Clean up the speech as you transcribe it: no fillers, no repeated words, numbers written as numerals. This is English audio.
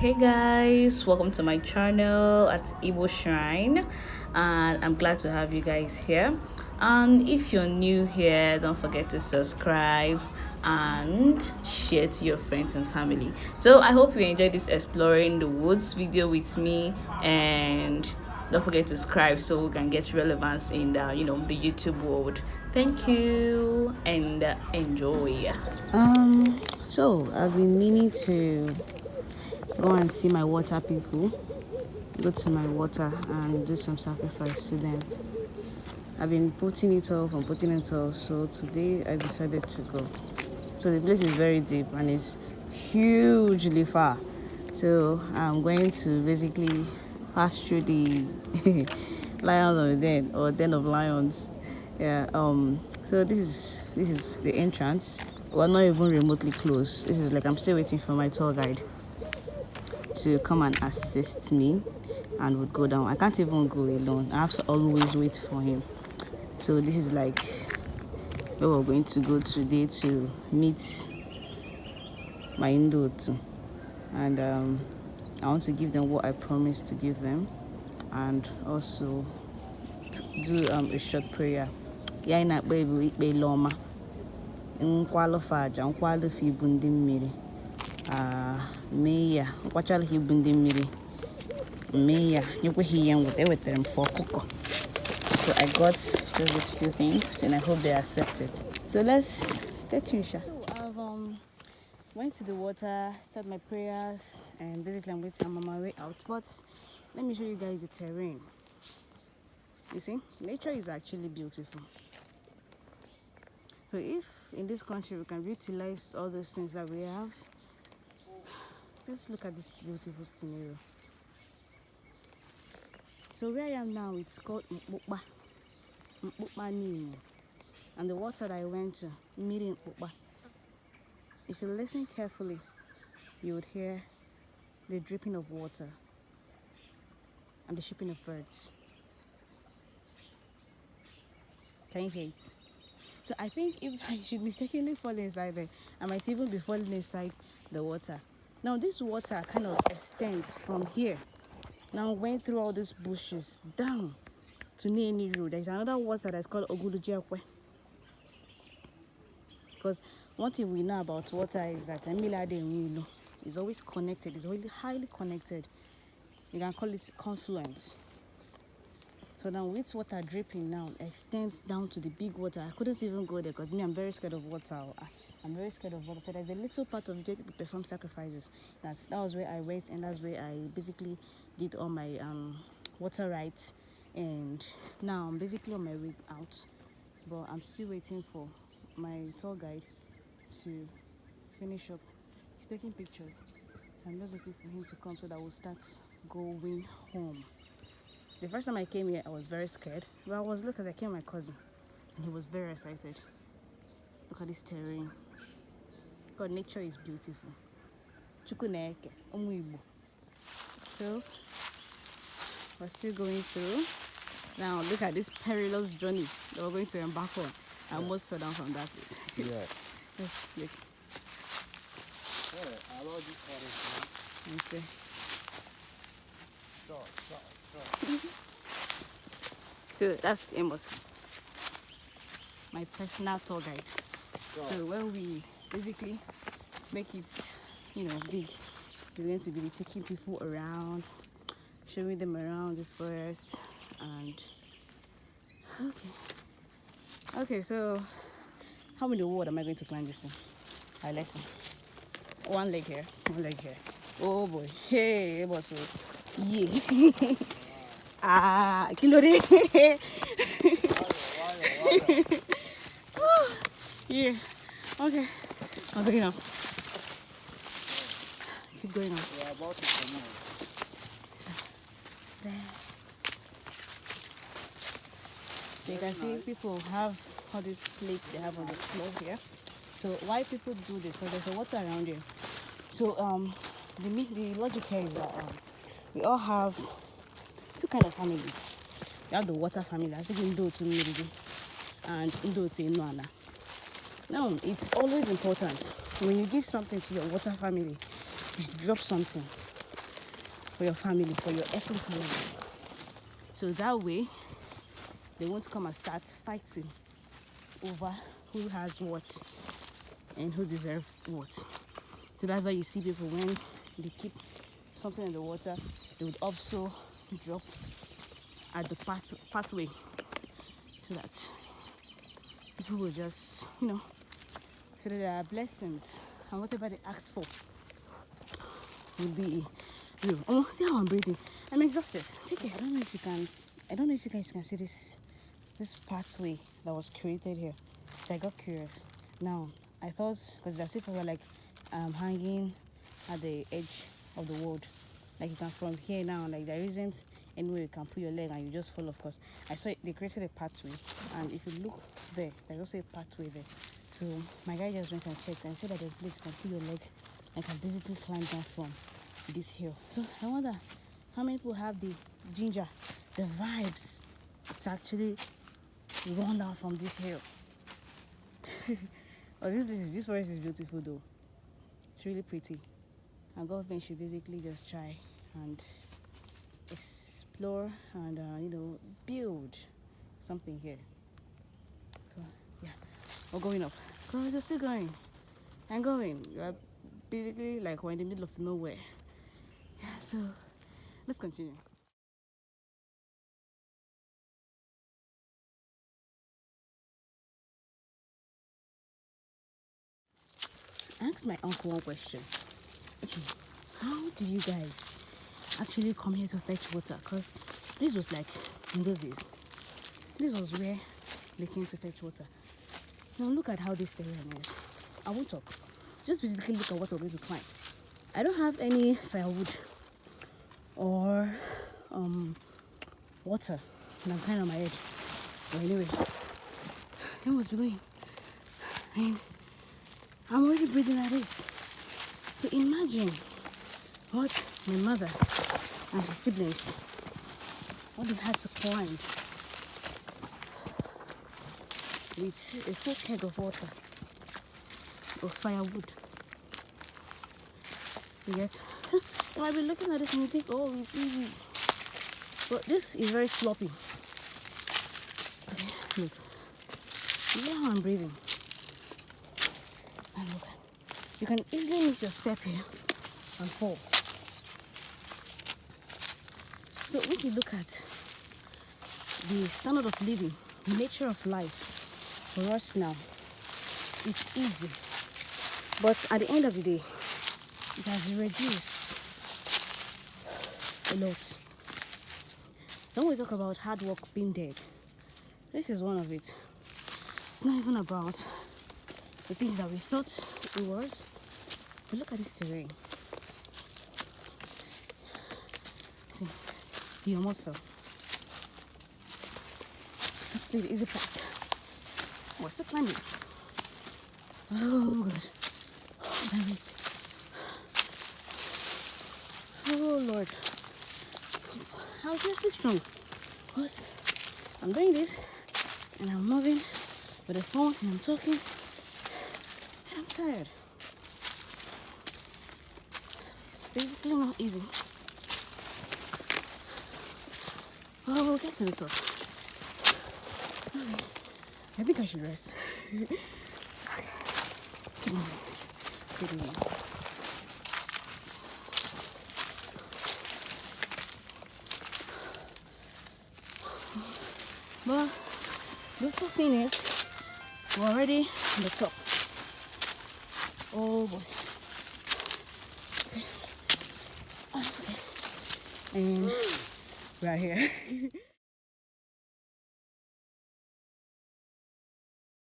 Hey guys, welcome to my channel at Igbo Shrine, and I'm glad to have you guys here. And if you're new here, don't forget to subscribe and share to your friends and family. So I hope you enjoyed this exploring the woods video with me, and don't forget to subscribe so we can get relevance in the the YouTube world. Thank you and enjoy. So I've been meaning to go and see my water people, go to my water and do some sacrifice to them. I've been putting it off and putting it off, so today I decided to go. So the place is very deep and it's hugely far, so I'm going to basically pass through the lions of the den, or den of lions. So this is the entrance. We're not even remotely close. This is like I'm still waiting for my tour guide to come and assist me, and would go down. I can't even go alone. I have to always wait for him. So this is like where we're going to go today to meet my Ndotu. And I want to give them what I promised to give them, and also do a short prayer. Yaina baby ikpe loma. Nkwalo faja, nkwalo fi Ndi-Mmiri. Meya, nkwachala hi Ndi-Mmiri. Meya, nyekwe hi yang with them for cocoa. So I got just these few things, and I hope they accept it. So let's stay tuned, Sha. So I've went to the water, started my prayers, and basically I'm on my way out. But let me show you guys the terrain. You see, nature is actually beautiful. So if in this country we can utilize all those things that we have, let's look at this beautiful scenario. So where I am now, it's called Mkpukpa. Mkpukpa Nimo. And the water that I went to, Mkpukpa. If you listen carefully, you would hear the dripping of water and the chirping of birds. Can you hear it? So I think if I should mistakenly fall inside there, I might even be falling inside the water. Now this water kind of extends from here. Now went through all these bushes down to Ndi-Mmiri. There's another water that's called Ogulujiakwe. Because one thing we know about water is that is always connected. It's always highly connected. You can call it confluence. So now with water dripping now extends down to the big water. I couldn't even go there because I'm very scared of water. I'm very scared of water. So there's a little part of the people perform sacrifices. That was where I went, and that's where I basically did all my water rites. And now I'm basically on my way out, but I'm still waiting for my tour guide to finish up. He's taking pictures. I'm just waiting for him to come so that we'll start going home. The first time I came here, I was very scared, but I was looking. I came with my cousin, and he was very excited. Look at this terrain. God, nature is beautiful. Chukuneke, Igbo. So we're still going through. Now look at this perilous journey that we're going to embark on. I almost fell down from that place. Yeah. Let's look. Yeah, I love this forest. And see. So that's Amos, my personal tour guide. So when we basically make it, big, we're going to be taking people around, showing them around this forest, and okay. So how in the world am I going to climb this thing? Alright, let's see. One leg here, one leg here. Oh boy, hey, Amos, yeah. Kilore. Yeah. Okay. I'm going now. Keep going on. We are about to come out. There. So you can see people have all these plates they have on the floor here. So why people do this? Because there's a water around here. So the logic here is that we all have two kind of families. You have the water family, I think Ndi-Mmiri and Ndi-Mmiri. Now, it's always important when you give something to your water family, you drop something. for your family, for your earthly family. So that way, they won't come and start fighting over who has what and who deserves what. So that's why you see people, when they keep something in the water, they would also drop at the pathway, so that people will just, so that there are blessings and whatever they asked for will be real. Oh, see how I'm breathing? I'm exhausted. Take it. I don't know if you guys can see this pathway that was created here. So I got curious. Now I thought, because it's as if I were like hanging at the edge of the world, like you can from here now, like there isn't anywhere you can put your leg and you just fall. Of course, I saw it, they created a pathway, and if you look there, there's also a pathway there. So my guy just went and checked and said that there's a place you can put your leg and can basically climb down from this hill. So I wonder how many people have the ginger, the vibes to actually run down from this hill. Oh, this forest is beautiful though. It's really pretty. Our government should basically just try and explore and build something here. So yeah, we're going up. Girls, you're still going and going. You're basically like we're in the middle of nowhere. Yeah, so let's continue. I asked my uncle one question. Okay, how do you guys actually come here to fetch water? Because this was like, in those days, this was where they came to fetch water. Now look at how this terrain is. I won't talk. Just basically look at what we're going to climb. I don't have any firewood or water, and I'm kind of on my edge. But anyway, it must be going. And I'm already breathing like this. So imagine what my mother and her siblings, what they had to climb with a full keg of water or firewood. You get? So I've been looking at this and you think, oh, it's easy. But this is very sloppy. Okay, look. You see how I'm breathing? And look. You can easily miss your step here and fall. So when you look at the standard of living, the nature of life for us now, it's easy. But at the end of the day, it has reduced a lot. When we talk about hard work being dead, this is one of it. It's not even about the things that we thought it was. But look at this terrain. See, he almost fell. That's the easy part. We're still climbing. Oh god. Oh, damn it. Oh Lord. I'm seriously strong. Because I'm doing this and I'm moving with the phone and I'm talking and I'm tired. It's basically not easy. Oh, we'll get to the top. Okay. I think I should rest. Okay. Come on. Good evening. But the good thing is we're already on the top. Oh boy. Okay. Okay. And we're here.